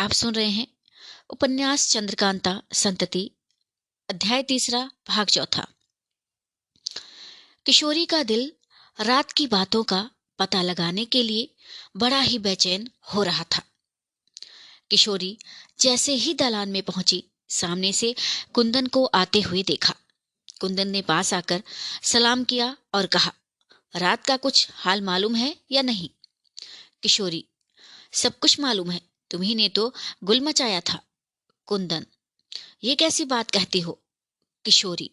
आप सुन रहे हैं उपन्यास चंद्रकांता संतति, अध्याय 3, भाग 4। किशोरी का दिल रात की बातों का पता लगाने के लिए बड़ा ही बेचैन हो रहा था। किशोरी जैसे ही दालान में पहुंची, सामने से कुंदन को आते हुए देखा। कुंदन ने पास आकर सलाम किया और कहा, रात का कुछ हाल मालूम है या नहीं? किशोरी, सब कुछ मालूम है, तुम्ही ने तो गुल मचाया था। कुंदन, ये कैसी बात कहती हो? किशोरी,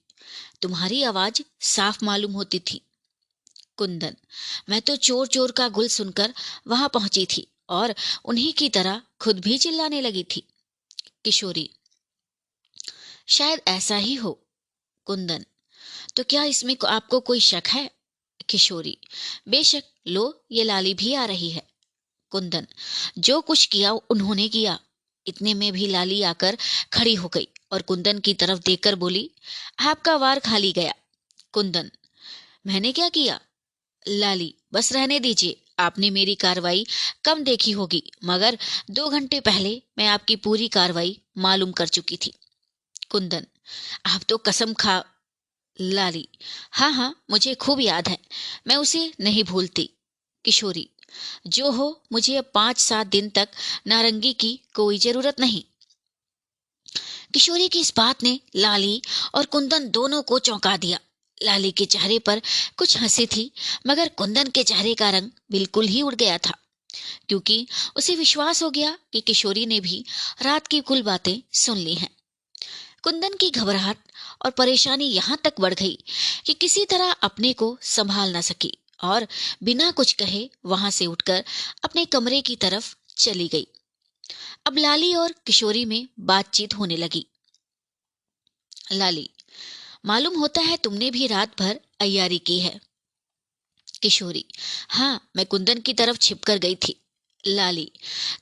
तुम्हारी आवाज साफ मालूम होती थी। कुंदन, मैं तो चोर चोर का गुल सुनकर वहां पहुंची थी और उन्हीं की तरह खुद भी चिल्लाने लगी थी। किशोरी, शायद ऐसा ही हो। कुंदन, तो क्या इसमें आपको कोई शक है? किशोरी, बेशक, लो ये लाली भी आ रही है। कुंदन, जो कुछ किया उन्होंने किया। इतने में भी लाली आकर खड़ी हो गई और कुंदन की तरफ देखकर बोली, आपका वार खाली गया। कुंदन, मैंने क्या किया? लाली, बस रहने दीजिए, आपने मेरी कार्रवाई कम देखी होगी, मगर 2 घंटे पहले मैं आपकी पूरी कार्रवाई मालूम कर चुकी थी। कुंदन, आप तो कसम खा। लाली, हाँ हाँ, मुझे खूब याद है, मैं उसे नहीं भूलती। किशोरी, जो हो, मुझे अब 5-7 दिन तक नारंगी की कोई जरूरत नहीं। किशोरी की इस बात ने लाली और कुंदन दोनों को चौंका दिया। लाली के चेहरे पर कुछ हंसी थी, मगर कुंदन के चेहरे का रंग बिल्कुल ही उड़ गया था, क्योंकि उसे विश्वास हो गया कि किशोरी ने भी रात की कुल बातें सुन ली हैं। कुंदन की घबराहट और परेशानी यहां तक बढ़ गई कि किसी तरह अपने को संभाल न सकी और बिना कुछ कहे वहां से उठकर अपने कमरे की तरफ चली गई। अब लाली और किशोरी में बातचीत होने लगी। लाली, मालूम होता है तुमने भी रात भर अय्यारी की है। किशोरी, हाँ, मैं कुंदन की तरफ छिपकर गई थी। लाली,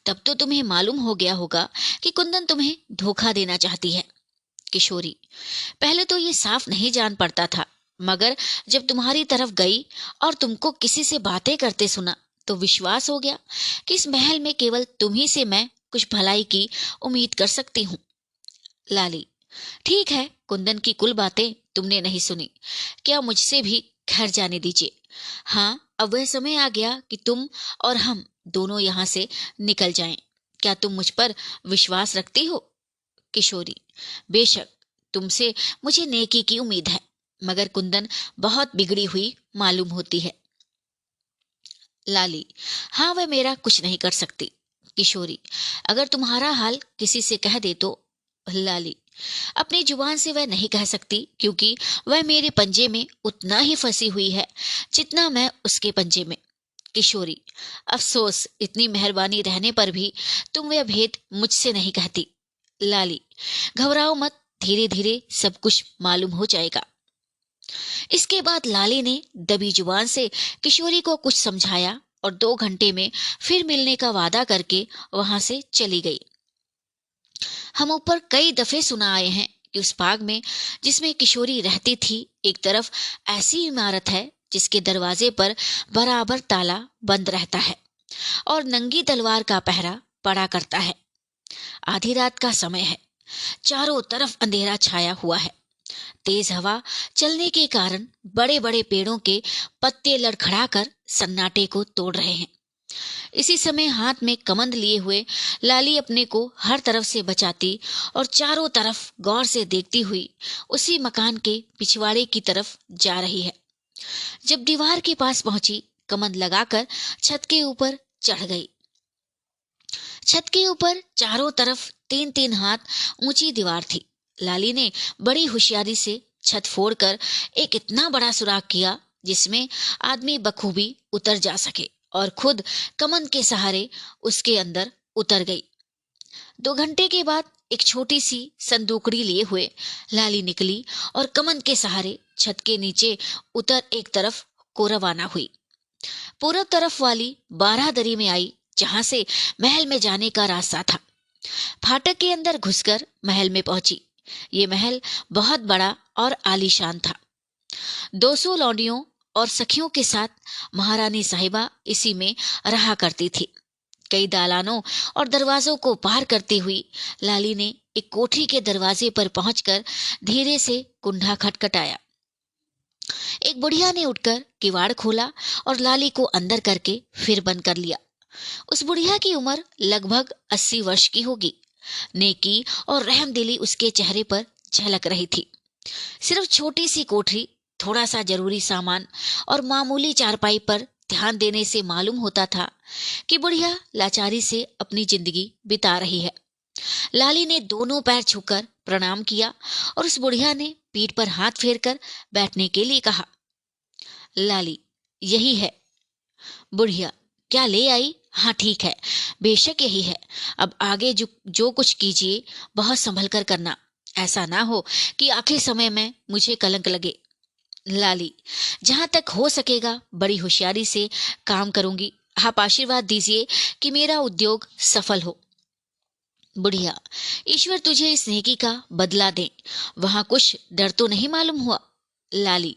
तब तो तुम्हें मालूम हो गया होगा कि कुंदन तुम्हें धोखा देना चाहती है। किशोरी, पहले तो ये साफ नहीं जान पड़ता था, मगर जब तुम्हारी तरफ गई और तुमको किसी से बातें करते सुना तो विश्वास हो गया कि इस महल में केवल तुम ही से मैं कुछ भलाई की उम्मीद कर सकती हूँ। लाली, ठीक है, कुंदन की कुल बातें तुमने नहीं सुनी, क्या मुझसे भी घर जाने दीजिए। हाँ, अब वह समय आ गया कि तुम और हम दोनों यहाँ से निकल जाएं। क्या तुम मुझ पर विश्वास रखती हो? किशोरी, बेशक, तुमसे मुझे नेकी की उम्मीद है, मगर कुंदन बहुत बिगड़ी हुई मालूम होती है। लाली, हाँ, वह मेरा कुछ नहीं कर सकती। किशोरी, अगर तुम्हारा हाल किसी से कह दे तो? लाली, अपनी जुबान से वह नहीं कह सकती, क्योंकि वह मेरे पंजे में उतना ही फंसी हुई है जितना मैं उसके पंजे में। किशोरी, अफसोस, इतनी मेहरबानी रहने पर भी तुम वह भेद मुझसे नहीं कहती। लाली, घबराओ मत, धीरे धीरे सब कुछ मालूम हो जाएगा। इसके बाद लाली ने दबी जुबान से किशोरी को कुछ समझाया और 2 घंटे में फिर मिलने का वादा करके वहां से चली गई। हम ऊपर कई दफे सुना आए हैं कि उस बाग में जिसमें किशोरी रहती थी, एक तरफ ऐसी इमारत है जिसके दरवाजे पर बराबर ताला बंद रहता है और नंगी तलवार का पहरा पड़ा करता है। आधी रात का समय है, चारों तरफ अंधेरा छाया हुआ है। तेज हवा चलने के कारण बड़े बड़े पेड़ों के पत्ते लड़खड़ाकर सन्नाटे को तोड़ रहे हैं। इसी समय हाथ में कमंद लिए हुए लाली अपने को हर तरफ से बचाती और चारों तरफ गौर से देखती हुई उसी मकान के पिछवाड़े की तरफ जा रही है। जब दीवार के पास पहुंची, कमंद लगाकर छत के ऊपर चढ़ गई। छत के ऊपर चारों तरफ 3-3 हाथ ऊंची दीवार थी। लाली ने बड़ी होशियारी से छत फोड़कर एक इतना बड़ा सुराख किया जिसमें आदमी बखूबी उतर जा सके और खुद कमंद के सहारे उसके अंदर उतर गई। 2 घंटे के बाद एक छोटी सी संदूकड़ी लिए हुए लाली निकली और कमंद के सहारे छत के नीचे उतर एक तरफ को रवाना हुई। पूरब तरफ वाली 12 दरी में आई, जहां से महल में जाने का रास्ता था। फाटक के अंदर घुसकर महल में पहुंची। ये महल बहुत बड़ा और आलीशान था। 200 लौंडियों और सखियों के साथ महारानी साहिबा इसी में रहा करती थी। कई दालानों और दरवाजों को पार करती हुई लाली ने एक कोठरी के दरवाजे पर पहुंचकर धीरे से कुंडा खटखटाया। एक बुढ़िया ने उठकर किवाड़ खोला और लाली को अंदर करके फिर बंद कर लिया। उस बुढ़िया की उम्र लगभग 80 वर्ष की होगी। नेकी और रहमदिली उसके चेहरे पर झलक रही थी। सिर्फ छोटी सी कोठरी, थोड़ा सा जरूरी सामान और मामूली चारपाई पर ध्यान देने से मालूम होता था कि बुढ़िया लाचारी से अपनी जिंदगी बिता रही है। लाली ने दोनों पैर छूकर प्रणाम किया और उस बुढ़िया ने पीठ पर हाथ फेरकर बैठने के लिए कहा। लाली, यही है। बुढ़िया, क्या ले आई? हाँ ठीक है, बेशक यही है। अब आगे जो कुछ कीजिए बहुत संभल कर करना, ऐसा ना हो कि आखिर समय में मुझे कलंक लगे। लाली, जहां तक हो सकेगा बड़ी होशियारी से काम करूंगी। आप आशीर्वाद दीजिए कि मेरा उद्योग सफल हो। बुढ़िया, ईश्वर तुझे इस नेकी का बदला दे। वहां कुछ डर तो नहीं मालूम हुआ? लाली,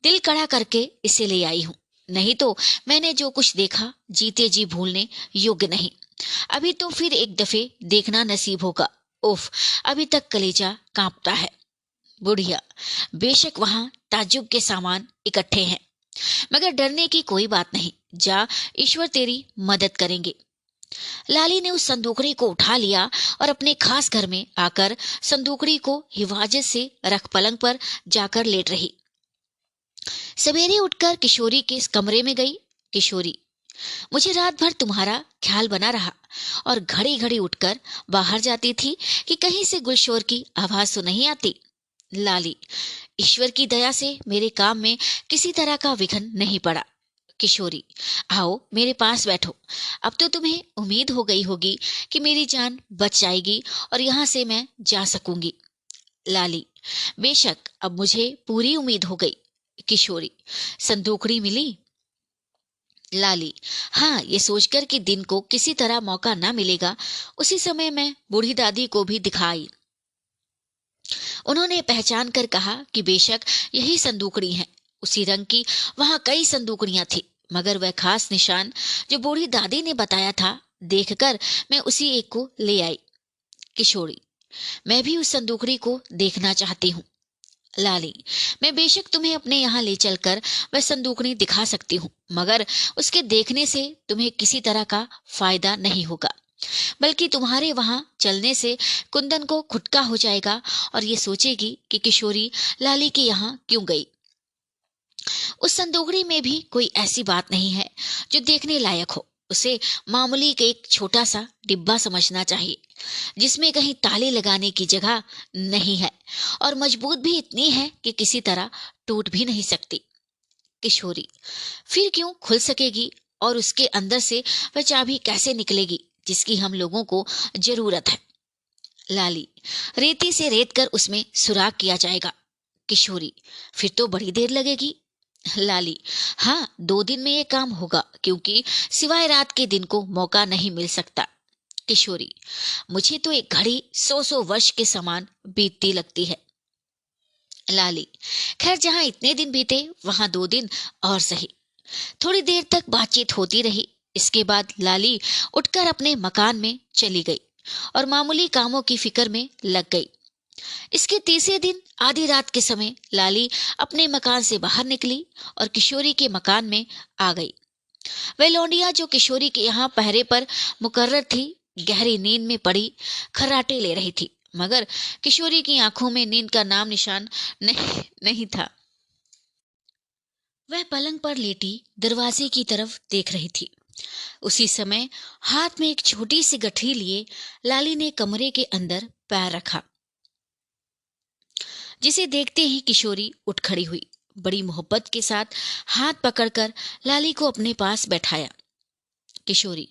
दिल कड़ा करके इसे ले आई हूं, नहीं तो मैंने जो कुछ देखा जीते जी भूलने योग्य नहीं। अभी तो फिर एक दफे देखना नसीब होगा। उफ, अभी तक कलेजा कांपता है। बुढ़िया, बेशक वहां ताज्जुब के सामान इकट्ठे हैं, मगर डरने की कोई बात नहीं। जा, ईश्वर तेरी मदद करेंगे। लाली ने उस संदूकड़ी को उठा लिया और अपने खास घर में आकर संदूकड़ी को हिफाजत से रख पलंग पर जाकर लेट रही। सवेरे उठकर किशोरी के इस कमरे में गई। किशोरी, मुझे रात भर तुम्हारा ख्याल बना रहा और घड़ी घड़ी उठकर बाहर जाती थी कि कहीं से गुलशोर की आवाज तो नहीं आती। लाली, ईश्वर की दया से मेरे काम में किसी तरह का विघ्न नहीं पड़ा। किशोरी, आओ मेरे पास बैठो। अब तो तुम्हें उम्मीद हो गई होगी कि मेरी जान बच जाएगी और यहाँ से मैं जा सकूंगी। लाली, बेशक अब मुझे पूरी उम्मीद हो गई। किशोरी, संदूकड़ी मिली? लाली, हाँ, ये सोचकर कि दिन को किसी तरह मौका ना मिलेगा, उसी समय मैं बूढ़ी दादी को भी दिखाई। उन्होंने पहचान कर कहा कि बेशक यही संदूकड़ी है। उसी रंग की वहां कई संदूकड़ियां थी, मगर वह खास निशान जो बूढ़ी दादी ने बताया था, देखकर मैं उसी एक को ले आई। किशोरी, मैं भी उस संदूकड़ी को देखना चाहती हूँ। लाली, मैं बेशक तुम्हें अपने यहाँ ले चलकर वह संदूकड़ी दिखा सकती हूँ, मगर उसके देखने से तुम्हें किसी तरह का फायदा नहीं होगा, बल्कि तुम्हारे वहां चलने से कुंदन को खुटका हो जाएगा और ये सोचेगी कि किशोरी लाली के यहाँ क्यों गई। उस संदूकड़ी में भी कोई ऐसी बात नहीं है जो देखने लायक हो। उसे मामूली के एक छोटा सा डिब्बा समझना चाहिए, जिसमें कहीं ताले लगाने की जगह नहीं है और मजबूत भी इतनी है कि किसी तरह टूट भी नहीं सकती। किशोरी, फिर क्यों खुल सकेगी और उसके अंदर से वह चाबी कैसे निकलेगी जिसकी हम लोगों को जरूरत है? लाली, रेती से रेत कर उसमें सुराख किया जाएगा। किशोरी, फिर तो बड़ी देर लगेगी। लाली, हाँ, 2 दिन में ये काम होगा, क्योंकि सिवाय रात के दिन को मौका नहीं मिल सकता। किशोरी, मुझे तो एक घड़ी 100 वर्ष के समान बीतती लगती है। लाली, खैर जहां इतने दिन बीते वहां 2 दिन और सही। थोड़ी देर तक बातचीत होती रही। इसके बाद लाली उठकर अपने मकान में चली गई और मामूली कामों की फिक्र में लग गई। इसके तीसरे दिन आधी रात के समय लाली अपने मकान से बाहर निकली और किशोरी के मकान में आ गई। वह लौंडिया जो किशोरी के यहाँ पहरे पर मुकर्रर थी, गहरी नींद में पड़ी खर्राटे ले रही थी, मगर किशोरी की आंखों में नींद का नाम निशान नहीं था। वह पलंग पर लेटी दरवाजे की तरफ देख रही थी। उसी समय हाथ में एक छोटी सी गठरी लिए लाली ने कमरे के अंदर पैर रखा, जिसे देखते ही किशोरी उठ खड़ी हुई। बड़ी मोहब्बत के साथ हाथ पकड़कर लाली को अपने पास बैठाया। किशोरी,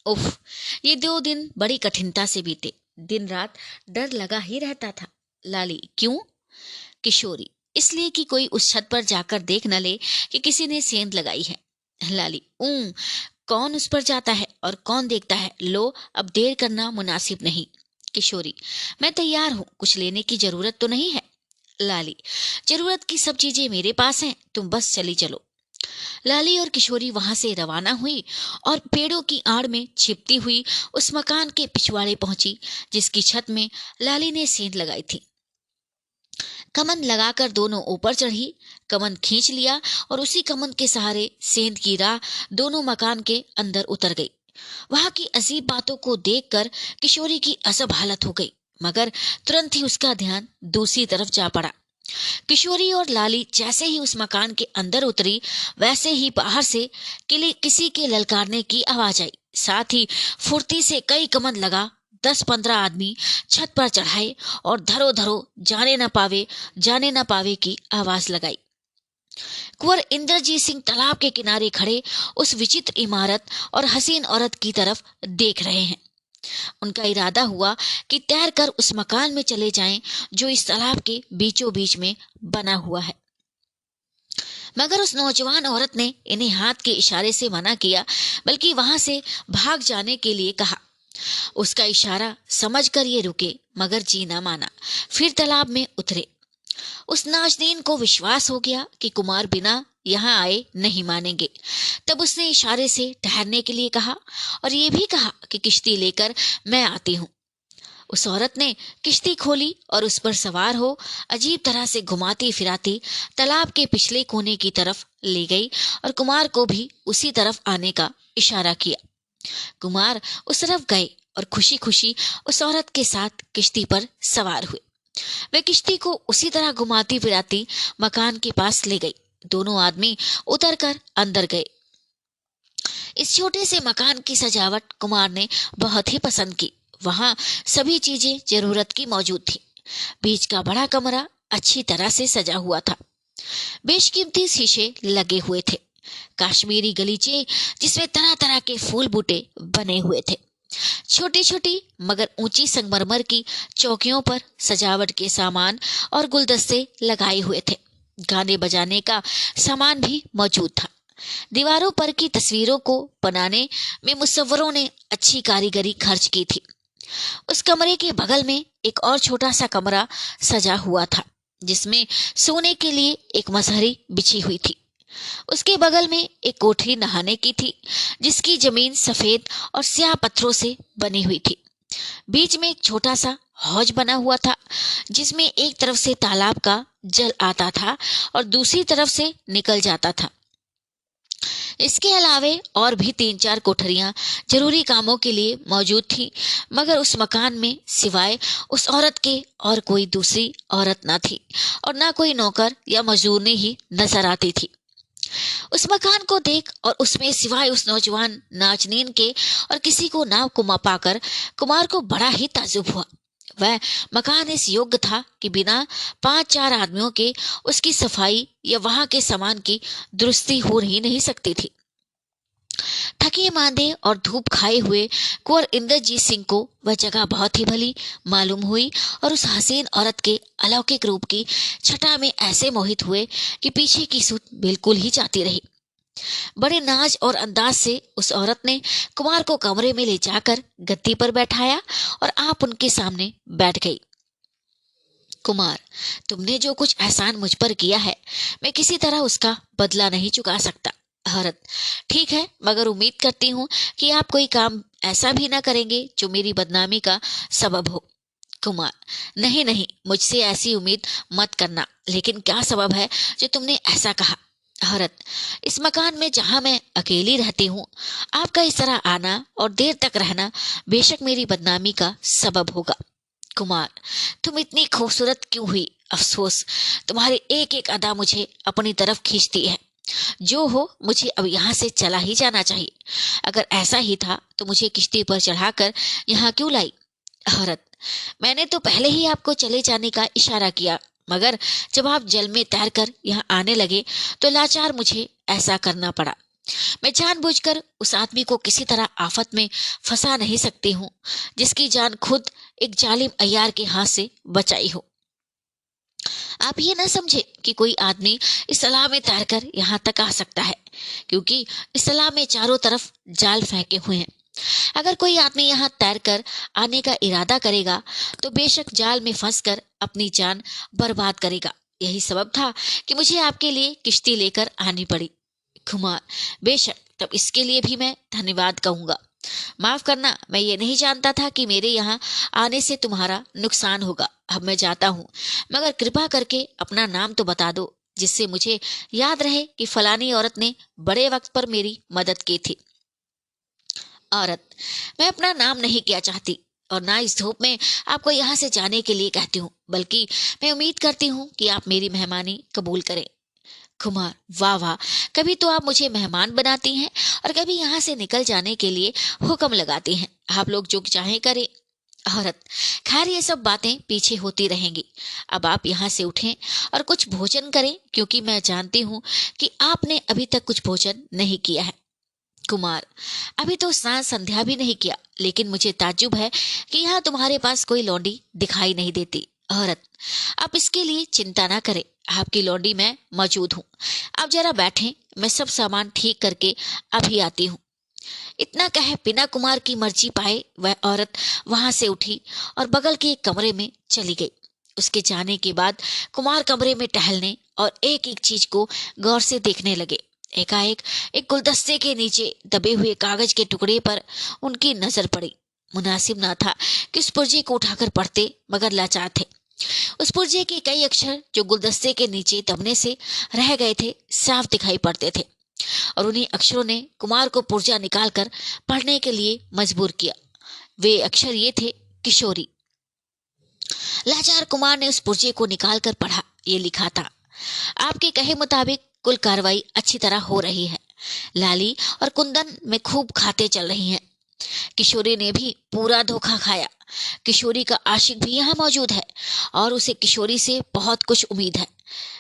उफ, ये 2 दिन बड़ी कठिनता से बीते। दिन रात डर लगा ही रहता था। लाली, क्यों? किशोरी, इसलिए कि कोई उस छत पर जाकर देख न ले कि किसी ने सेंध लगाई है। लाली, कौन उस पर जाता है और कौन देखता है? लो, अब देर करना मुनासिब नहीं। किशोरी, मैं तैयार हूं, कुछ लेने की जरूरत तो नहीं है। लाली, जरूरत की सब चीजें मेरे पास हैं, तुम बस चली चलो। लाली और किशोरी वहां से रवाना हुई और पेड़ों की आड़ में छिपती हुई उस मकान के पिछवाड़े पहुंची जिसकी छत में लाली ने सेंध लगाई थी। कमंद लगाकर दोनों ऊपर चढ़ी, कमंद खींच लिया और उसी कमंद के सहारे सेंध की राह दोनों मकान के अंदर उतर गई। वहां की अजीब बातों को देखकर किशोरी की अजब हालत हो गई, मगर तुरंत ही उसका ध्यान दूसरी तरफ जा पड़ा। किशोरी और लाली जैसे ही उस मकान के अंदर उतरी, वैसे ही बाहर से किसी के ललकारने की आवाज आई। साथ ही फुर्ती से कई कमंद लगा 10-15 आदमी छत पर चढ़ाए और धरो धरो जाने न पावे की आवाज लगाई। कुंवर इंद्रजीत सिंह तालाब के किनारे खड़े उस विचित्र इमारत और हसीन औरत की तरफ देख रहे हैं। उनका इरादा हुआ कि तैरकर उस मकान में चले जाएं जो इस तालाब के बीचों बीच में बना हुआ है, मगर उस नौजवान औरत ने इन्हें हाथ के इशारे से मना किया, बल्कि वहां से भाग जाने के लिए कहा। उसका इशारा समझकर ये रुके, मगर जी ना माना, फिर तालाब में उतरे। उस नाजनीन को विश्वास हो गया कि कुमार बिना यहाँ आए नहीं मानेंगे। तब उसने इशारे से ठहरने के लिए कहा और ये भी कहा कि किश्ती लेकर मैं आती हूँ। उस औरत ने किश्ती खोली और उस पर सवार हो अजीब तरह से घुमाती फिराती तालाब के पिछले कोने की तरफ ले गई और कुमार को भी उसी तरफ आने का इशारा किया। कुमार उस तरफ गए और खुशी खुशी उस औरत के साथ किश्ती पर सवार हुए। वे किश्ती को उसी तरह घुमाती फिराती मकान के पास ले गई। दोनों आदमी उतरकर अंदर गए। इस छोटे से मकान की सजावट कुमार ने बहुत ही पसंद की। वहां सभी चीजें जरूरत की मौजूद थी। बीच का बड़ा कमरा अच्छी तरह से सजा हुआ था। बेशकीमती शीशे लगे हुए थे। काश्मीरी गलीचे जिसमें तरह तरह के फूल बूटे बने हुए थे। छोटी छोटी मगर ऊंची संगमरमर की चौकियों पर सजावट के सामान और गुलदस्ते लगाए हुए थे। गाने बजाने का सामान भी मौजूद था। दीवारों पर की तस्वीरों को बनाने में मुसव्वरों ने अच्छी कारीगरी खर्च की थी। उस कमरे के बगल में एक और छोटा सा कमरा सजा हुआ था, जिसमें सोने के लिए एक मसहरी बिछी हुई थी। उसके बगल में एक कोठरी नहाने की थी, जिसकी जमीन सफेद और स्याह पत्थरों से बनी हुई थी। बीच में एक छोटा सा हौज बना हुआ था, जिसमें एक तरफ से तालाब का जल आता था और दूसरी तरफ से निकल जाता था। इसके अलावे और भी 3-4 कोठरियां जरूरी कामों के लिए मौजूद थी, मगर उस मकान में सिवाय उस औरत के और कोई दूसरी औरत न थी और न कोई नौकर या मजदूरनी ही नजर आती थी। उस मकान को देख और उसमें सिवाय उस नौजवान नाजनीन के और किसी को ना पाकर कुमार को बड़ा ही ताज्जुब हुआ। वह मकान इस योग्य था कि बिना 5-4 आदमियों के उसकी सफाई या वहां के सामान की दुरुस्ती हो ही नहीं सकती थी। थके मांदे और धूप खाए हुए कुंवर इंद्रजीत सिंह को वह जगह बहुत ही भली मालूम हुई और उस हसीन औरत के अलौकिक रूप की छटा में ऐसे मोहित हुए कि पीछे की सूत बिल्कुल ही जाती रही। बड़े नाज और अंदाज से उस औरत ने कुमार को कमरे में ले जाकर गद्दी पर बैठाया और आप उनके सामने बैठ गई। कुमार, तुमने जो कुछ एहसान मुझ पर किया है, मैं किसी तरह उसका बदला नहीं चुका सकता। औरत, ठीक है, मगर उम्मीद करती हूँ कि आप कोई काम ऐसा भी ना करेंगे जो मेरी बदनामी का सबब हो। कुमार, नहीं नहीं, मुझसे ऐसी उम्मीद मत करना, लेकिन क्या सबब है जो तुमने ऐसा कहा? औरत, इस मकान में जहां मैं अकेली रहती हूँ, आपका इस तरह आना और देर तक रहना बेशक मेरी बदनामी का सबब होगा। कुमार, तुम इतनी खूबसूरत क्यों हुई? अफसोस, तुम्हारी एक एक अदा मुझे अपनी तरफ खींचती है। जो हो, मुझे अब यहाँ से चला ही जाना चाहिए। अगर ऐसा ही था तो मुझे किश्ती पर चढ़ाकर यहाँ क्यों लाई? औरत, मैंने तो पहले ही आपको चले जाने का इशारा किया, मगर जब आप जल में तैरकर यहाँ आने लगे तो लाचार मुझे ऐसा करना पड़ा। मैं जानबूझकर उस आदमी को किसी तरह आफत में फंसा नहीं सकती हूँ, जिसकी जान खुद एक जालिम अय्यार के हाथ से बचाई हो। आप ये न समझे कि कोई आदमी इस तालाब में तैरकर यहाँ तक आ सकता है, क्योंकि इस तालाब में चारों तरफ जाल फेंके हुए हैं। अगर कोई आदमी यहाँ तैरकर आने का इरादा करेगा तो बेशक जाल में फंसकर अपनी जान बर्बाद करेगा। यही सबब था कि मुझे आपके लिए किश्ती लेकर आनी पड़ी। कुमार, बेशक, तब इसके लिए भी मैं धन्यवाद कहूंगा। माफ करना, मैं ये नहीं जानता था कि मेरे यहाँ आने से तुम्हारा नुकसान होगा। अब मैं जाता हूँ, मगर कृपा करके अपना नाम तो बता दो, जिससे मुझे याद रहे कि फलानी औरत ने बड़े वक्त पर मेरी मदद की थी। औरत, मैं अपना नाम नहीं किया चाहती और ना इस धूप में आपको यहाँ से जाने के लिए कहती हूँ, बल्कि मैं उम्मीद करती हूँ कि आप मेरी मेहमानी कबूल करें। कुमार, वाह वाह, कभी तो आप मुझे मेहमान बनाती हैं और कभी यहाँ से निकल जाने के लिए हुक्म लगाती हैं। आप लोग जो चाहें करें। औरत, खैर ये सब बातें पीछे होती रहेंगी। अब आप यहाँ से उठें और कुछ भोजन करें, क्योंकि मैं जानती हूँ कि आपने अभी तक कुछ भोजन नहीं किया है। कुमार, अभी तो स्नान संध्या भी नहीं किया, लेकिन मुझे ताज्जुब है कि यहाँ तुम्हारे पास कोई लौंडी दिखाई नहीं देती। औरत, आप इसके लिए चिंता ना करें, आपकी लौंडी मैं मौजूद हूँ। आप जरा बैठें, मैं सब सामान ठीक करके अभी आती हूँ। इतना कहे बिना कुमार की मर्जी पाए वह औरत वहां से उठी और बगल के एक कमरे में चली गई। उसके जाने के बाद कुमार कमरे में टहलने और एक एक चीज को गौर से देखने लगे। एकाएक एक गुलदस्ते के नीचे दबे हुए कागज के टुकड़े पर उनकी नजर पड़ी। मुनासिब ना था कि उस पुर्जे को उठाकर पढ़ते, मगर लाचार थे। उस पुर्जे के कई अक्षर जो गुलदस्ते के नीचे दबने से रह गए थे, साफ दिखाई पड़ते थे और उन्हीं अक्षरों ने कुमार को पुर्जा निकालकर पढ़ने के लिए मजबूर किया। वे अक्षर ये थे, किशोरी। लाचार कुमार ने उस पुर्जे को निकालकर पढ़ा। ये लिखा था, आपके कहे मुताबिक कुल कार्रवाई अच्छी तरह हो रही है। लाली और कुंदन में खूब खाते चल रही हैं। किशोरी ने भी पूरा धोखा खाया। किशोरी का आशिक भी यहाँ मौजूद है और उसे किशोरी से बहुत कुछ उम्मीद है।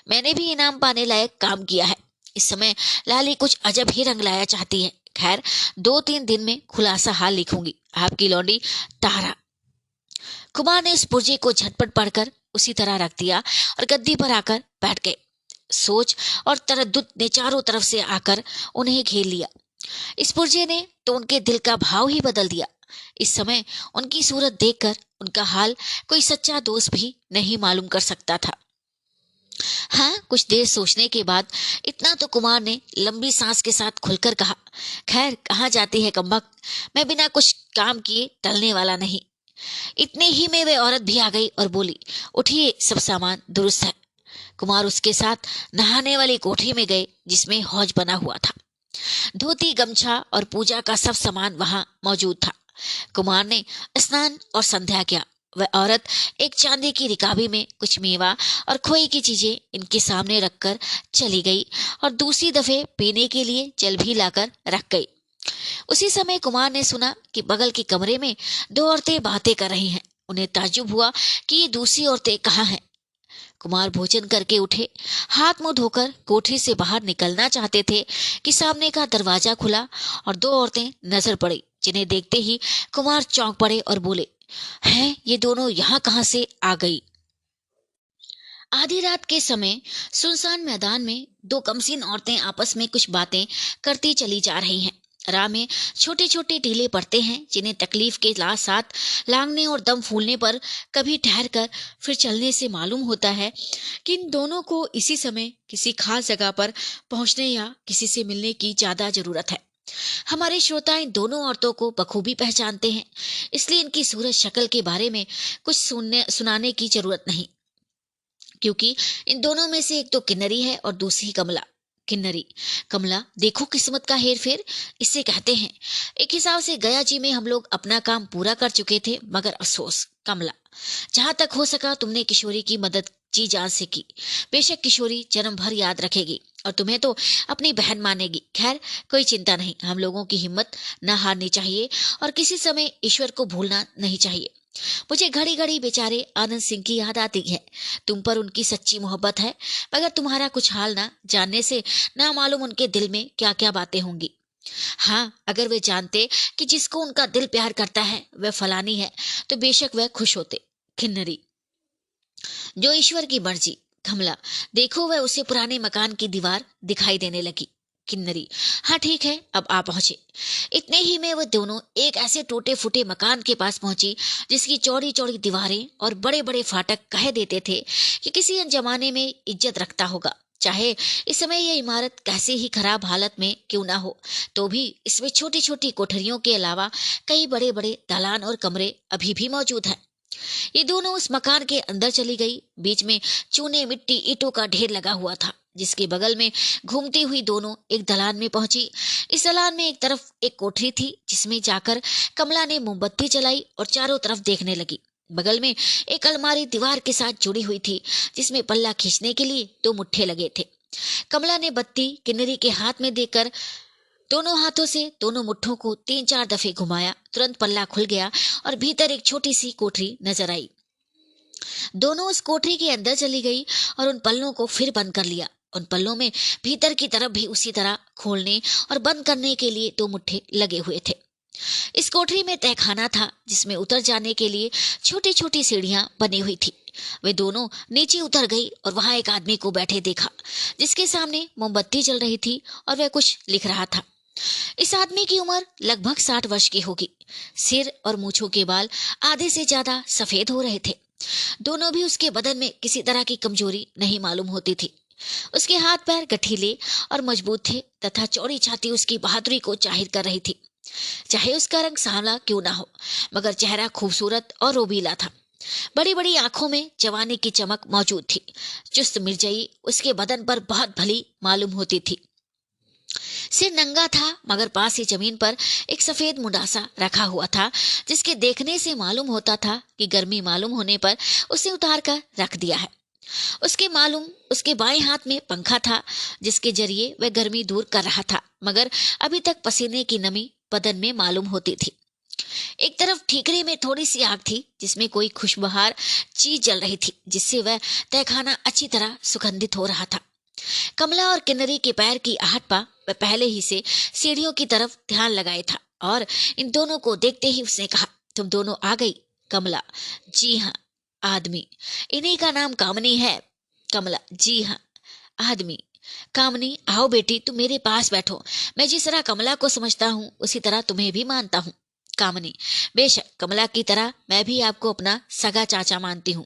मैंने भी इनाम पाने लायक काम किया है। इस समय लाली कुछ अजब ही रंग लाया चाहती है। खैर, 2-3 दिन में खुलासा हाल लिखूंगी। आपकी लौंडी तारा। कुमार ने उस पुर्जे को झटपट पढ़कर उसी तरह रख दिया और गद्दी पर आकर बैठ गए। सोच और तरद्दुद ने चारों तरफ से आकर उन्हें घेर लिया। इस पुर्जे ने तो उनके दिल का भाव ही बदल दिया। इस समय उनकी सूरत देखकर उनका हाल कोई सच्चा दोस्त भी नहीं मालूम कर सकता था। हाँ, कुछ देर सोचने के बाद इतना तो कुमार ने लंबी सांस के साथ खुलकर कहा, खैर कहाँ जाती है कमबख्त, मैं बिना कुछ काम किए टलने वाला नहीं। इतने ही में वे औरत भी आ गई और बोली, उठिए, सब सामान दुरुस्त है। कुमार उसके साथ नहाने वाली कोठरी में गए, जिसमें हौज बना हुआ था। धोती, गमछा और पूजा का सब सामान वहां मौजूद था। कुमार ने स्नान और संध्या किया। वह औरत एक चांदी की रिकाबी में कुछ मेवा और खोए की चीजें इनके सामने रखकर चली गई और दूसरी दफे पीने के लिए जल भी लाकर रख गई। उसी समय कुमार ने सुना कि बगल के कमरे में 2 औरतें बातें कर रही हैं। उन्हें ताज्जुब हुआ कि ये दूसरी औरतें कहाँ हैं। कुमार भोजन करके उठे, हाथ मुंह धोकर कोठरी से बाहर निकलना चाहते थे कि सामने का दरवाजा खुला और 2 औरतें नजर पड़ी, जिन्हें देखते ही कुमार चौंक पड़े और बोले, हैं, ये दोनों यहाँ कहाँ से आ गई। आधी रात के समय सुनसान मैदान में 2 कमसीन औरतें आपस में कुछ बातें करती चली जा रही हैं। राह में छोटे छोटे टीले पड़ते हैं, जिन्हें तकलीफ के साथ लांगने और दम फूलने पर कभी ठहर कर फिर चलने से मालूम होता है कि इन दोनों को इसी समय किसी खास जगह पर पहुंचने या किसी से मिलने की ज्यादा जरूरत है। हमारे श्रोता इन दोनों औरतों को बखूबी पहचानते हैं, इसलिए इनकी सूरत शक्ल के बारे में कुछ सुनाने की जरूरत नहीं, क्योंकि इन दोनों में से एक तो किन्नरी है और दूसरी कमला। किन्नरी, कमला, देखो किस्मत का हेर फेर, इससे कहते हैं। एक हिसाब से गया जी में हम लोग अपना काम पूरा कर चुके थे, मगर अफसोस। कमला, जहां तक हो सका तुमने किशोरी की मदद जी जान से की। बेशक किशोरी जन्म भर याद रखेगी और तुम्हें तो अपनी बहन मानेगी। खैर, कोई चिंता नहीं, हम लोगों की हिम्मत न हारनी चाहिए और किसी समय ईश्वर को भूलना नहीं चाहिए। मुझे घड़ी घड़ी बेचारे आनंद सिंह की याद आती है। तुम पर उनकी सच्ची मोहब्बत है, मगर तुम्हारा कुछ हाल ना जानने से ना मालूम उनके दिल में क्या क्या बातें होंगी। हाँ, अगर वे जानते कि जिसको उनका दिल प्यार करता है वह फलानी है, तो बेशक वह खुश होते। किन्नरी, जो ईश्वर की मर्जी। कमला, देखो वह उसे पुराने मकान की दीवार दिखाई देने लगी। किन्नरी, हाँ ठीक है, अब आ पहुंचे। इतने ही में वह दोनों एक ऐसे टूटे फूटे मकान के पास पहुंची जिसकी चौड़ी चौड़ी दीवारें और बड़े बड़े फाटक कह देते थे कि किसी जमाने में इज्जत रखता होगा। चाहे इस समय यह इमारत कैसे ही खराब हालत में क्यों ना हो, तो भी इसमें छोटी छोटी कोठरियों के अलावा कई बड़े बड़े दालान और कमरे अभी भी मौजूद हैं। ये दोनों उस मकान के अंदर चली गई। बीच में चूने मिट्टी ईंटों का ढेर लगा हुआ था, जिसके बगल में घूमती हुई दोनों एक दलान में पहुंची। इस दलान में एक तरफ एक कोठरी थी, जिसमें जाकर कमला ने मोमबत्ती जलाई और चारों तरफ देखने लगी। बगल में एक अलमारी दीवार के साथ जुड़ी हुई थी, जिसमें पल्ला खींचने के लिए 2 मुट्ठे लगे थे। कमला ने बत्ती किन्नरी के हाथ में देकर दोनों हाथों से दोनों मुट्ठों को 3-4 दफे घुमाया। तुरंत पल्ला खुल गया और भीतर एक छोटी सी कोठरी नजर आई। दोनों उस कोठरी के अंदर चली गई और उन पल्लों को फिर बंद कर लिया। उन पल्लों में भीतर की तरफ भी उसी तरह खोलने और बंद करने के लिए 2 मुट्ठे लगे हुए थे। इस कोठरी में तहखाना था, जिसमें उतर जाने के लिए छोटी छोटी सीढ़ियां बनी हुई थी। वे दोनों नीचे उतर गई और वहां एक आदमी को बैठे देखा, जिसके सामने मोमबत्ती जल रही थी और वह कुछ लिख रहा था। इस आदमी की उम्र लगभग 60 वर्ष की होगी। सिर और मूंछों के बाल आधे से ज्यादा सफेद हो रहे थे। दोनों भी उसके बदन में किसी तरह की कमजोरी नहीं मालूम होती थी। उसके हाथ पैर गठीले और मजबूत थे तथा चौड़ी छाती उसकी बहादुरी को जाहिर कर रही थी। चाहे उसका रंग सांवला क्यों ना हो, मगर चेहरा खूबसूरत और रोबीला था। बड़ी बड़ी आंखों में जवानी की चमक मौजूद थी। चुस्त मिर्जाई उसके बदन पर बहुत भली मालूम होती थी। सिर नंगा था, मगर पास ही जमीन पर एक सफेद मुंडासा रखा हुआ था, जिसके देखने से मालूम होता था कि गर्मी मालूम होने पर उसे उतार कर रख दिया है। उसके बाएं हाथ में पंखा था, जिसके जरिए वह गर्मी दूर कर रहा था, मगर अभी तक पसीने की नमी बदन में मालूम होती थी। एक तरफ ठीकरे में थोड़ी सी आग थी, जिसमें कोई खुशबुदार चीज जल रही थी, जिससे वह तहखाना अच्छी तरह सुगंधित हो रहा था। कमला और किन्नरी के पैर की आहट पा वह पहले ही से सीढ़ियों की तरफ ध्यान लगाए था और इन दोनों को देखते ही उसने कहा, तुम दोनों आ गई? कमला, जी हाँ। आदमी, इन्हीं का नाम कामनी है। कमला, जी हाँ। आदमी, कामनी, आओ बेटी, तुम मेरे पास बैठो। मैं जिस तरह कमला को समझता हूँ, उसी तरह तुम्हें भी मानता हूँ। कामनी, बेशक, कमला की तरह मैं भी आपको अपना सगा चाचा मानती हूँ।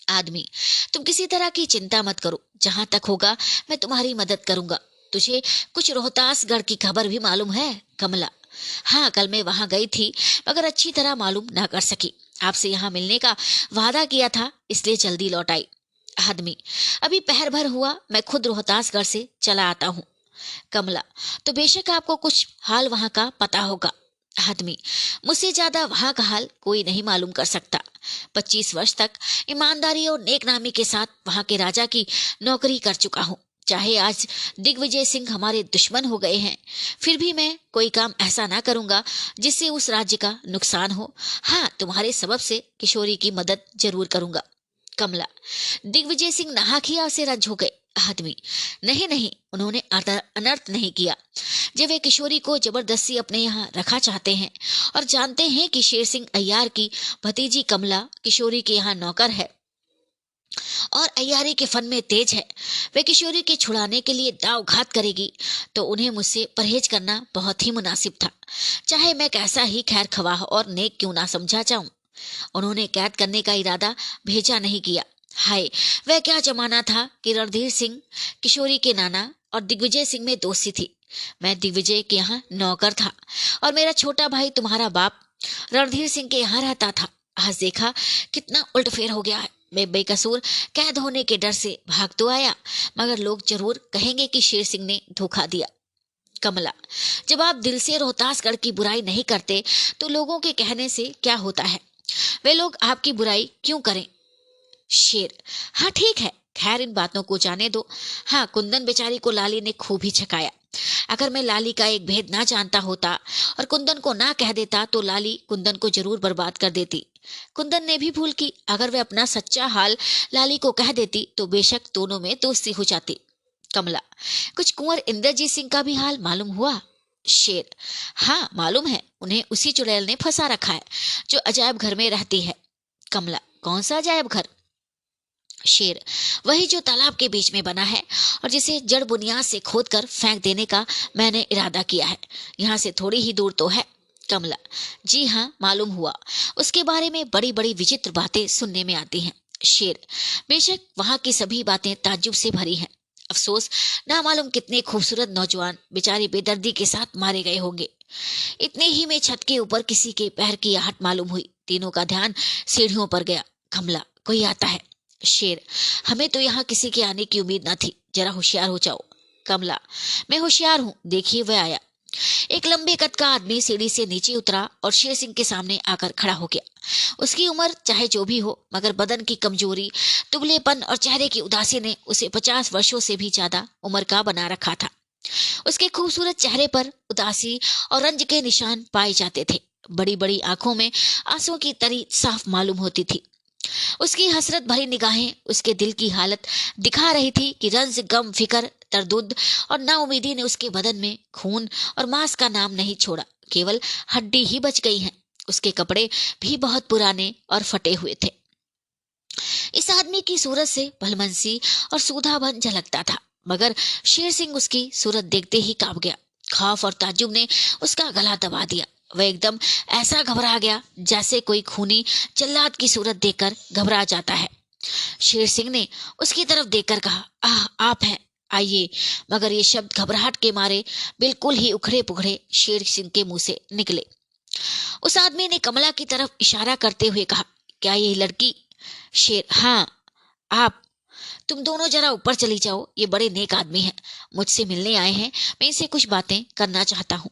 आदमी, तुम किसी तरह की चिंता मत करो, जहां तक होगा मैं तुम्हारी मदद करूंगा। तुझे कुछ रोहतासगढ़ की खबर भी मालूम है? कमला, हाँ, कल मैं वहां गई थी, मगर अच्छी तरह मालूम न कर सकी। आपसे यहाँ मिलने का वादा किया था, इसलिए जल्दी लौट आई। आदमी, अभी पहर भर हुआ, मैं खुद रोहतासगढ़ से चला आता हूँ। कमला, तो बेशक आपको कुछ हाल वहां का पता होगा। आदमी, मुझसे ज्यादा वहां का हाल कोई नहीं मालूम कर सकता। 25 वर्ष तक ईमानदारी और नेकनामी के साथ वहां के राजा की नौकरी कर चुका हूँ। चाहे आज दिग्विजय सिंह हमारे दुश्मन हो गए हैं, फिर भी मैं कोई काम ऐसा ना करूंगा जिससे उस राज्य का नुकसान हो। हाँ, तुम्हारे सबब से किशोरी की मदद जरूर करूंगा। कमला, दिग्विजय सिंह नाहकिया से रंज हो गए। आदमी, नहीं नहीं, उन्होंने अनर्थ नहीं किया। जब वे किशोरी को जबरदस्ती अपने यहाँ रखा चाहते हैं और जानते हैं कि शेर सिंह अय्यार की भतीजी कमला किशोरी के यहाँ नौकर है और अय्यारी के फन में तेज है, वे किशोरी के छुड़ाने के लिए दाव घात करेगी, तो उन्हें मुझसे परहेज करना बहुत ही मुनासिब था, चाहे मैं कैसा ही खैर खवाह और नेक क्यों ना समझा जाऊं। उन्होंने कैद करने का इरादा भेजा नहीं किया। हाय, वह क्या जमाना था कि रणधीर सिंह किशोरी के नाना और दिग्विजय सिंह में दोस्ती थी। मैं दिग्विजय के यहाँ नौकर था और मेरा छोटा भाई तुम्हारा बाप रणधीर सिंह के यहाँ रहता था। आज देखा कितना उल्टफेर हो गया है। मैं बेकसूर कैद होने के डर से भाग तो आया, मगर लोग जरूर कहेंगे कि शेर सिंह ने धोखा दिया। कमला, जब आप दिल से रोहतासगढ़ की बुराई नहीं करते तो लोगों के कहने से क्या होता है? वे लोग आपकी बुराई क्यों करें? शेर, हाँ ठीक है, खैर इन बातों को जाने दो। हाँ, कुंदन बेचारी को लाली ने खूब ही छकाया। अगर मैं लाली का एक भेद ना जानता होता और कुंदन को ना कह देता तो लाली कुंदन को जरूर बर्बाद कर देती। कुंदन ने भी भूल की, अगर वे अपना सच्चा हाल लाली को कह देती तो बेशक दोनों में दोस्ती हो जाती। कमला, कुछ कुंवर इंद्रजीत सिंह का भी हाल मालूम हुआ? शेर, हाँ मालूम है, उन्हें उसी चुड़ैल ने फंसा रखा है जो अजायब घर में रहती है। कमला, कौन सा अजायब घर? शेर, वही जो तालाब के बीच में बना है और जिसे जड़ बुनियाद से खोदकर फेंक देने का मैंने इरादा किया है। यहाँ से थोड़ी ही दूर तो है। कमला, जी हाँ मालूम हुआ, उसके बारे में बड़ी बड़ी विचित्र बातें सुनने में आती हैं। शेर, बेशक वहां की सभी बातें ताज्जुब से भरी हैं। अफसोस, ना मालूम कितने खूबसूरत नौजवान बेचारे बेदर्दी के साथ मारे गए होंगे। इतने ही में छत के ऊपर किसी के पैर की आहट मालूम हुई। तीनों का ध्यान सीढ़ियों पर गया। कमला, कोई आता है। शेर, हमें तो यहाँ किसी के आने की उम्मीद न थी, जरा होशियार हो जाओ। कमला, मैं होशियार हूँ, देखिए वह आया। एक लंबे कद का आदमी सीढ़ी से नीचे उतरा और शेर सिंह के सामने आकर खड़ा हो गया। उसकी उम्र चाहे जो भी हो, मगर बदन की कमजोरी, दुबलेपन और चेहरे की उदासी ने उसे 50 वर्षों से भी ज्यादा उम्र का बना रखा था। उसके खूबसूरत चेहरे पर उदासी और रंज के निशान पाए जाते थे। बड़ी बड़ी आंखों में आंसुओं की तरी साफ मालूम होती थी। उसकी हसरत भरी निगाहें उसके दिल की हालत दिखा रही थी कि रंज, गम, फिकर, तरदुद और नाउमीदी ने उसके बदन में खून और मांस का नाम नहीं छोड़ा, केवल हड्डी ही बच गई हैं। उसके कपड़े भी बहुत पुराने और फटे हुए थे। इस आदमी की सूरत से भलमनसी और सूधाबन झलकता था, मगर शेर सिंह उसकी सूरत देखते ही कांप गया। खौफ और ताज्जुब ने उसका गला दबा दिया। वह एकदम ऐसा घबरा गया जैसे कोई खूनी जल्लाद की सूरत देखकर घबरा जाता है। शेर सिंह ने उसकी तरफ देखकर कहा, आह, आप हैं, आइए। मगर ये शब्द घबराहट के मारे बिल्कुल ही उखड़े पुखड़े शेर सिंह के मुंह से निकले। उस आदमी ने कमला की तरफ इशारा करते हुए कहा, क्या ये लड़की? शेर, हाँ, आप। तुम दोनों जरा ऊपर चली जाओ, ये बड़े नेक आदमी हैं, मुझसे मिलने आए हैं, मैं इनसे कुछ बातें करना चाहता हूँ।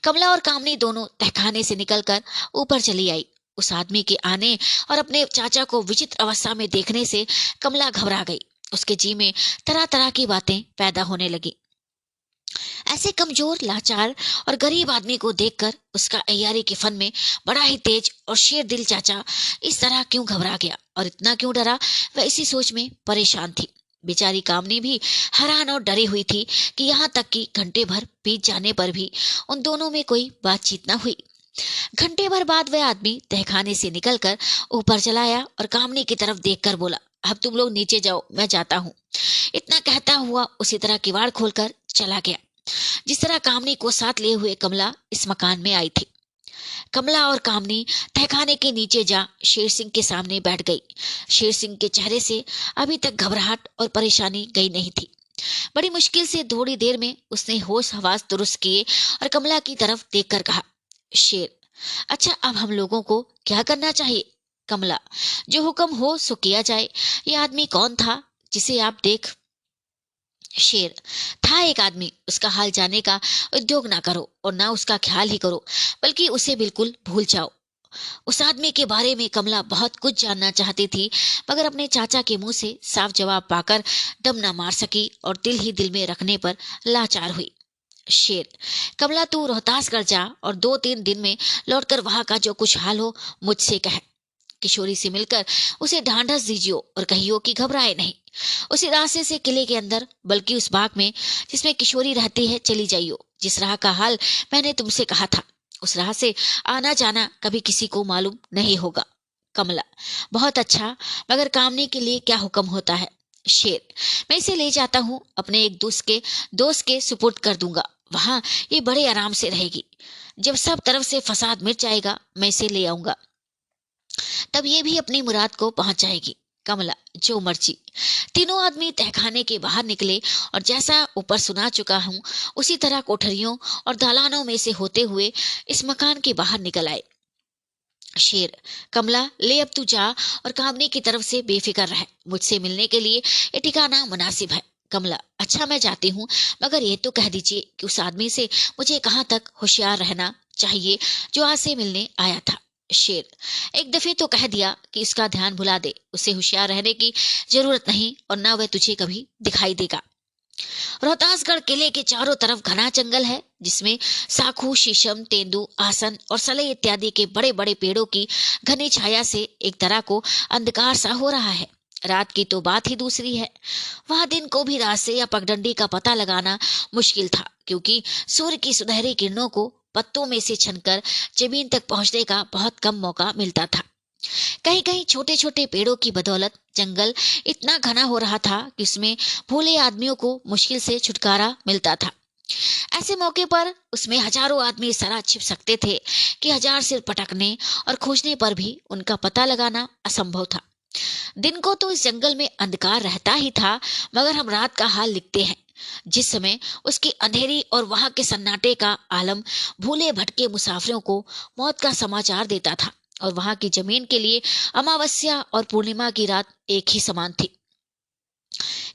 कमला और कामनी दोनों तहखाने से निकलकर ऊपर चली आई। उस आदमी के आने और अपने चाचा को विचित्र अवस्था में देखने से कमला घबरा गई। उसके जी में तरह तरह की बातें पैदा होने लगी। ऐसे कमजोर, लाचार और गरीब आदमी को देखकर उसका अय्यारी के फन में बड़ा ही तेज और शेर दिल चाचा इस तरह क्यों घबरा गया और इतना क्यों डरा, वह इसी सोच में परेशान थी। बेचारी कामनी भी हैरान और डरी हुई थी कि यहाँ तक कि घंटे भर बीत जाने पर भी उन दोनों में कोई बातचीत न हुई। घंटे भर बाद वह आदमी तहखाने से निकलकर ऊपर चला आया और कामनी की तरफ देखकर बोला, अब तुम लोग नीचे जाओ, मैं जाता हूँ। इतना कहता हुआ उसी तरह किवाड़ खोलकर चला गया जिस तरह कामनी को साथ लिए हुए कमला इस मकान में आई थी। कमला और कामनी तहखाने के नीचे जा शेर सिंह के सामने बैठ गई। शेर सिंह के चेहरे से अभी तक घबराहट और परेशानी गई नहीं थी। बड़ी मुश्किल से थोड़ी देर में उसने होश हवास दुरुस्त किए और कमला की तरफ देखकर कहा, शेर, अच्छा, अब हम लोगों को क्या करना चाहिए? कमला, जो हुक्म हो सो किया जाए। ये आदमी कौन था जिसे आप देख? शेर, था एक आदमी, उसका हाल जाने का उद्योग ना करो और ना उसका ख्याल ही करो, बल्कि उसे बिल्कुल भूल जाओ। उस आदमी के बारे में कमला बहुत कुछ जानना चाहती थी, मगर अपने चाचा के मुंह से साफ जवाब पाकर दम न मार सकी और दिल ही दिल में रखने पर लाचार हुई। शेर, कमला, तू रोहतासगढ़ जा और 2-3 दिन में लौटकर वहां का जो कुछ हाल हो मुझसे कह। किशोरी से मिलकर उसे ढांढस दीजियो और कहियो कि घबराए नहीं। उसी रास्ते से किले के अंदर, बल्कि उस बाग में जिसमें किशोरी रहती है, चली जाइयो। जिस राह का हाल मैंने तुमसे कहा था, उस राह से आना जाना कभी किसी को मालूम नहीं होगा। कमला, बहुत अच्छा, मगर कामने के लिए क्या हुक्म होता है? शेर, मैं इसे ले जाता हूँ, अपने एक दोस्त के सुपुर्द कर दूंगा। वहां ये बड़े आराम से रहेगी। जब सब तरफ से फसाद मिट जाएगा, मैं इसे ले आऊंगा, तब ये भी अपनी मुराद को पहुंच जाएगी। कमला, जो मर्जी। तीनों आदमी तहखाने के बाहर निकले और जैसा ऊपर सुना चुका हूं उसी तरह कोठरियों और दालानों में से होते हुए इस मकान के बाहर निकल आए। शेर, कमला, ले अब तू जा और कामनी की तरफ से बेफिक्र रह। मुझसे मिलने के लिए ये ठिकाना मुनासिब है। कमला, अच्छा, मैं जाती हूँ, मगर ये तो कह दीजिए कि उस आदमी से मुझे कहाँ तक होशियार रहना चाहिए जो आज से मिलने आया था। शेर, एक दफे तो कह दिया कि इसका ध्यान भुला दे, उसे होशियार रहने की जरूरत नहीं और ना वह तुझे कभी दिखाई देगा। रोहतासगढ़ किले के चारों तरफ घना जंगल है, जिसमें साखू, शीशम, तेंदू, आसन और सलई इत्यादि के बड़े बड़े पेड़ों की घनी छाया से एक तरह को अंधकार सा हो रहा है। रात की तो बात ही दूसरी है। वहां दिन को भी रात से या पगडंडी का पता लगाना मुश्किल था, क्योंकि सूर्य की सुनहरी किरणों को पत्तों में से छनकर जमीन तक पहुंचने का बहुत कम मौका मिलता था। कहीं कहीं छोटे छोटे पेड़ों की बदौलत जंगल इतना घना हो रहा था कि उसमें भोले आदमियों को मुश्किल से छुटकारा मिलता था। ऐसे मौके पर उसमें हजारों आदमी इस तरह छिप सकते थे कि हजार सिर पटकने और खोजने पर भी उनका पता लगाना असंभव था। दिन को तो इस जंगल में अंधकार रहता ही था, मगर हम रात का हाल लिखते हैं, जिस समय उसकी अंधेरी और वहां के सन्नाटे का आलम भूले भटके मुसाफिरों को मौत का समाचार देता था। और वहां की जमीन के लिए अमावस्या और पूर्णिमा की रात एक ही समान थी।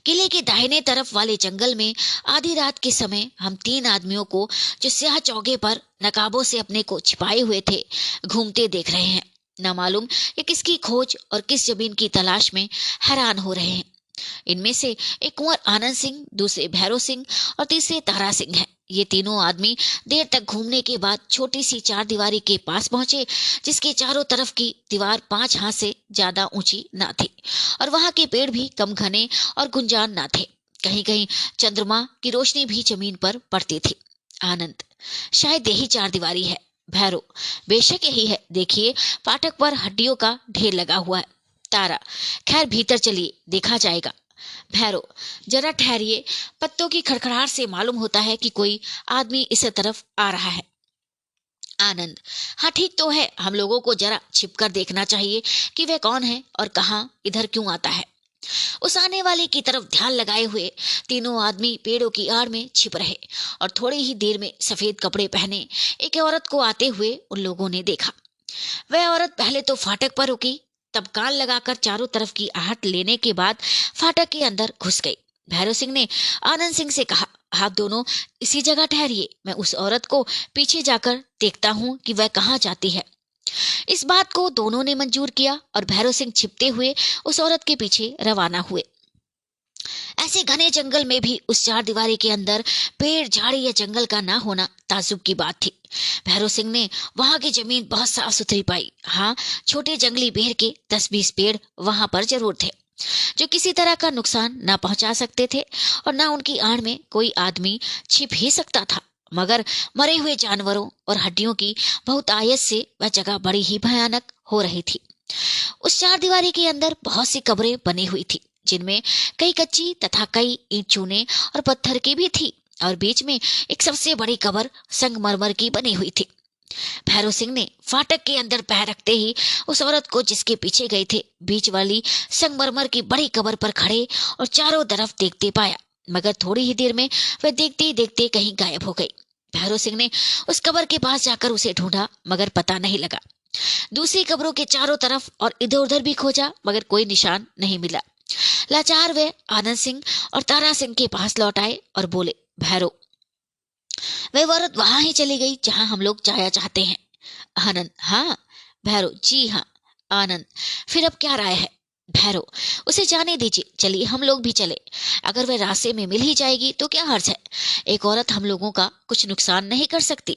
किले के दाहिने तरफ वाले जंगल में आधी रात के समय हम 3 आदमियों को, जो स्याह चौके पर नकाबों से अपने को छिपाए हुए थे, घूमते देख रहे हैं। न मालूम ये किसकी खोज और किस जमीन की तलाश में हैरान हो रहे हैं। इनमें से एक कुंवर आनंद सिंह, दूसरे भैरव सिंह और तीसरे तारा सिंह हैं। ये तीनों आदमी देर तक घूमने के बाद छोटी सी 4 दीवारी के पास पहुंचे, जिसके चारों तरफ की दीवार 5 हाथ से ज्यादा ऊंची ना थी और वहां के पेड़ भी कम घने और गुंजान ना थे। कहीं कहीं चंद्रमा की रोशनी भी जमीन पर पड़ती थी। आनंद: शायद यही 4 दीवारी है। भैरव: बेशक यही है, देखिए फाटक पर हड्डियों का ढेर लगा हुआ है। तारा: खैर भीतर चलिए, देखा जाएगा। भैरव: जरा ठहरिए, पत्तों की खड़खड़ाहट से मालूम होता है कि कोई आदमी इस तरफ आ रहा है। आनंद: हाँ ठीक तो है, हम लोगों को जरा छिपकर देखना चाहिए कि वह कौन है और कहाँ इधर क्यों आता है। उस आने वाले की तरफ ध्यान लगाए हुए तीनों आदमी पेड़ों की आड़ में छिप रहे और थोड़ी ही देर में सफेद कपड़े पहने एक औरत को आते हुए उन लोगों ने देखा। वह औरत पहले तो फाटक पर रुकी, तब कान लगाकर चारों तरफ की आहट लेने के बाद फाटक के अंदर घुस गई। भैरव सिंह ने आनंद सिंह से कहा, आप दोनों इसी जगह ठहरिए, मैं उस औरत को पीछे जाकर देखता हूँ कि वह कहाँ जाती है। इस बात को दोनों ने मंजूर किया और भैरव सिंह छिपते हुए उस औरत के पीछे रवाना हुए। ऐसे घने जंगल में भी उस 4 दीवारी के अंदर पेड़, झाड़ी या जंगल का ना होना ताज्जुब की बात थी। भैरव सिंह ने वहां की जमीन बहुत साफ सुथरी पाई। हाँ, छोटे जंगली बेर के 10-20 पेड़ वहां पर जरूर थे, जो किसी तरह का नुकसान ना पहुंचा सकते थे और ना उनकी आड़ में कोई आदमी छिप ही सकता था। मगर मरे हुए जानवरों और हड्डियों की बहुतायत से वह जगह बड़ी ही भयानक हो रही थी। उस 4 दीवारी के अंदर बहुत सी कब्रें बनी हुई थी, जिनमें कई कच्ची तथा कई ईंट चूने और पत्थर की भी थी और बीच में एक सबसे बड़ी कब्र संगमरमर की बनी हुई थी। भैरव सिंह ने फाटक के अंदर पैर रखते ही उस औरत को, जिसके पीछे गए थे, बीच वाली संगमरमर की बड़ी कब्र पर खड़े और चारों तरफ देखते पाया। मगर थोड़ी ही देर में वह देखते ही देखते कहीं गायब हो गई। भैरव सिंह ने उस कब्र के पास जाकर उसे ढूंढा, मगर पता नहीं लगा। दूसरी कब्रों के चारों तरफ और इधर उधर भी खोजा, मगर कोई निशान नहीं मिला। लाचार वे आनंद सिंह और तारा सिंह के पास लौट आए और बोले, भैरव, वह औरत वहां ही चली गई जहां हम लोग जाया चाहते हैं। आनंद: हाँ। भैरव: जी हाँ। आनंद: फिर अब क्या राय है? भैरव: उसे जाने दीजिए, चलिए हम लोग भी चले। अगर वह रास्ते में मिल ही जाएगी तो क्या हर्ज है, एक औरत हम लोगों का कुछ नुकसान नहीं कर सकती।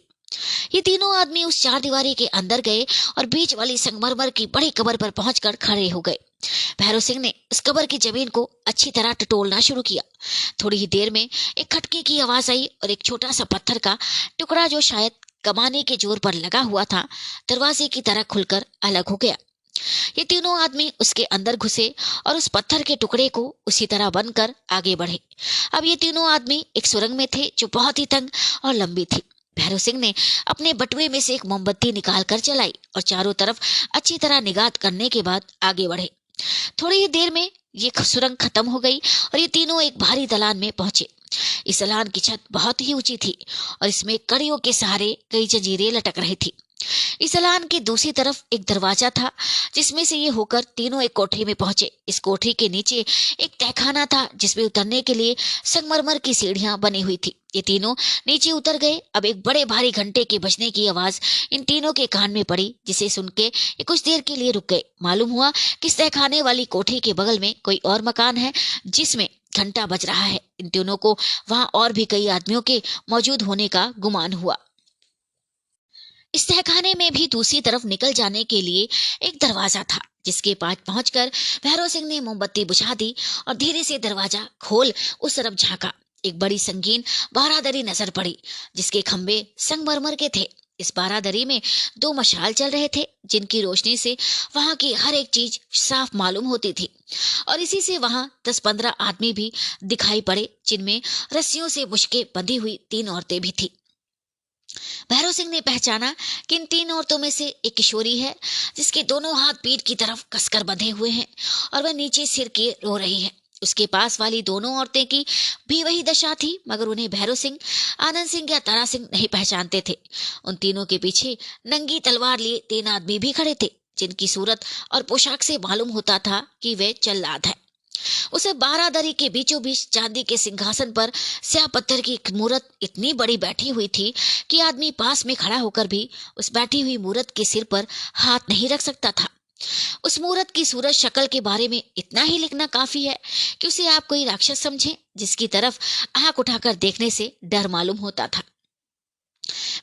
ये तीनों आदमी उस 4 दीवारी के अंदर गए और बीच वाली संगमरमर की बड़ी कब्र पर पहुंचकर खड़े हो गए। भैरव सिंह ने उस कब्र की जमीन को अच्छी तरह टटोलना शुरू किया। थोड़ी ही देर में एक खटके की आवाज आई और एक छोटा सा पत्थर का टुकड़ा, जो शायद कमाने के जोर पर लगा हुआ था, दरवाजे की तरह खुलकर अलग हो गया। ये तीनों आदमी उसके अंदर घुसे और उस पत्थर के टुकड़े को उसी तरह बंद कर आगे बढ़े। अब ये तीनों आदमी एक सुरंग में थे, जो बहुत ही तंग और लंबी थी। भैरव सिंह ने अपने बटुए में से एक मोमबत्ती निकाल कर जलाई और चारों तरफ अच्छी तरह निगाह करने के बाद आगे बढ़े। थोड़ी ही देर में ये सुरंग खत्म हो गई और ये तीनों एक भारी दलान में पहुंचे। इस दलान की छत बहुत ही ऊंची थी और इसमें कड़ियों के सहारे कई जंजीरें लटक रही थी। इस दलान के दूसरी तरफ एक दरवाजा था, जिसमें से ये होकर तीनों एक कोठरी में पहुंचे। इस कोठरी के नीचे एक तहखाना था, जिसमें उतरने के लिए संगमरमर की सीढ़ियां बनी हुई थी। ये तीनों नीचे उतर गए। अब एक बड़े भारी घंटे के बजने की आवाज इन तीनों के कान में पड़ी, जिसे सुन के ये कुछ देर के लिए रुक गए। मालूम हुआ कि इस तहखाने वाली कोठरी के बगल में कोई और मकान है, जिसमें घंटा बज रहा है। इन तीनों को वहां और भी कई आदमियों के मौजूद होने का गुमान हुआ। इस तहखाने में भी दूसरी तरफ निकल जाने के लिए एक दरवाजा था, जिसके पास पहुंचकर भैरव सिंह ने मोमबत्ती बुझा दी और धीरे से दरवाजा खोल उस तरफ झांका। एक बड़ी संगीन बारादरी नजर पड़ी, जिसके खंबे संगमरमर के थे। इस बारादरी में 2 मशाल चल रहे थे, जिनकी रोशनी से वहां की हर एक चीज साफ मालूम होती थी और इसी से वहां 10-15 आदमी भी दिखाई पड़े, जिनमें रस्सियों से मुश्कें बंधी हुई 3 औरतें भी थी। भैरव सिंह ने पहचाना कि इन 3 औरतों में से एक किशोरी है जिसके दोनों हाथ पीठ की तरफ कसकर बंधे हुए हैं और वह नीचे सिर किए रो रही है। उसके पास वाली दोनों औरतें की भी वही दशा थी, मगर उन्हें भैरव सिंह, आनंद सिंह या तारा सिंह नहीं पहचानते थे। उन तीनों के पीछे नंगी तलवार लिए 3 आदमी भी खड़े थे, जिनकी सूरत और पोशाक से मालूम होता था कि वे जल्लाद है। उसे बारादरी के बीचों बीच चांदी के सिंहासन पर स्याह पत्थर की एक मूरत इतनी बड़ी बैठी हुई थी कि आदमी पास में खड़ा होकर भी उस बैठी हुई मूरत के सिर पर हाथ नहीं रख सकता था। उस मूरत की सूरत शक्ल के बारे में इतना ही लिखना काफी है कि उसे आप कोई राक्षस समझें, जिसकी तरफ आंख उठाकर देखने से डर मालूम होता था।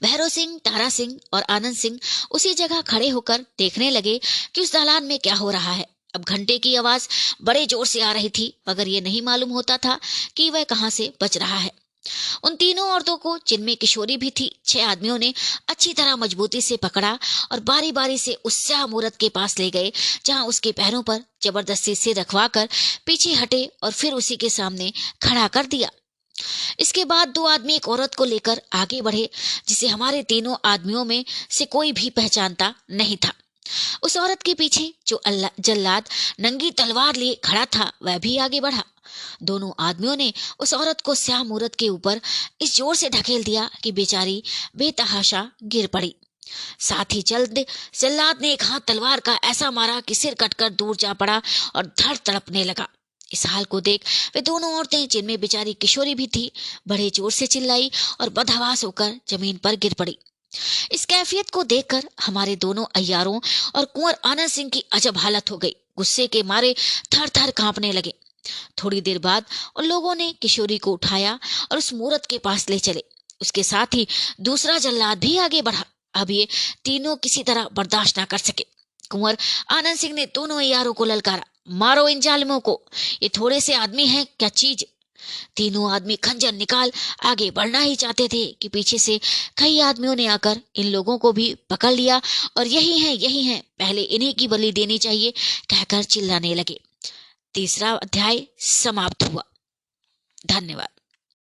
भैरव सिंह, तारा सिंह और आनंद सिंह उसी जगह खड़े होकर देखने लगे कि उस दालान में क्या हो रहा है। अब घंटे की आवाज बड़े जोर से आ रही थी, मगर यह नहीं मालूम होता था कि वह कहां से बज रहा है। उन तीनों औरतों को, जिनमें किशोरी भी थी, 6 आदमियों ने अच्छी तरह मजबूती से पकड़ा और बारी बारी से उस स्याह मूरत के पास ले गए, जहां उसके पैरों पर जबरदस्ती से रखवाकर पीछे हटे और फिर उसी के सामने खड़ा कर दिया। इसके बाद 2 आदमी एक औरत को लेकर आगे बढ़े, जिसे हमारे तीनों आदमियों में से कोई भी पहचानता नहीं था। उस औरत के पीछे जो जल्लाद नंगी तलवार लिए खड़ा था, वह भी आगे बढ़ा। दोनों आदमियों ने उस औरत को स्याह मूरत के ऊपर इस जोर से ढकेल दिया कि बेचारी बेतहाशा गिर पड़ी। साथ ही जल्लाद ने एक हाथ तलवार का ऐसा मारा कि सिर कटकर दूर जा पड़ा और धड़ तड़पने लगा। इस हाल को देख वे दोनों औरतें, जिनमें बेचारी किशोरी भी थी, बड़े जोर से चिल्लाई और बदहवास होकर जमीन पर गिर पड़ी। इस कैफियत को देखकर हमारे दोनों अय्यारों और कुंवर आनंद सिंह की अजब हालत हो गई। गुस्से के मारे थर थर कांपने लगे। थोड़ी देर बाद उन लोगों ने किशोरी को उठाया और उस मूरत के पास ले चले। उसके साथ ही दूसरा जल्लाद भी आगे बढ़ा। अब ये तीनों किसी तरह बर्दाश्त न कर सके। कुंवर आनंद सिंह ने दोनों अय्यारों को ललकारा, मारो इन जालिमों को, ये थोड़े से आदमी हैं क्या चीज। तीनों आदमी खंजर निकाल आगे बढ़ना ही चाहते थे कि पीछे से कई आदमियों ने आकर इन लोगों को भी पकड़ लिया और यही है, पहले इन्हीं की बलि देनी चाहिए कहकर चिल्लाने लगे। तीसरा अध्याय समाप्त हुआ। धन्यवाद।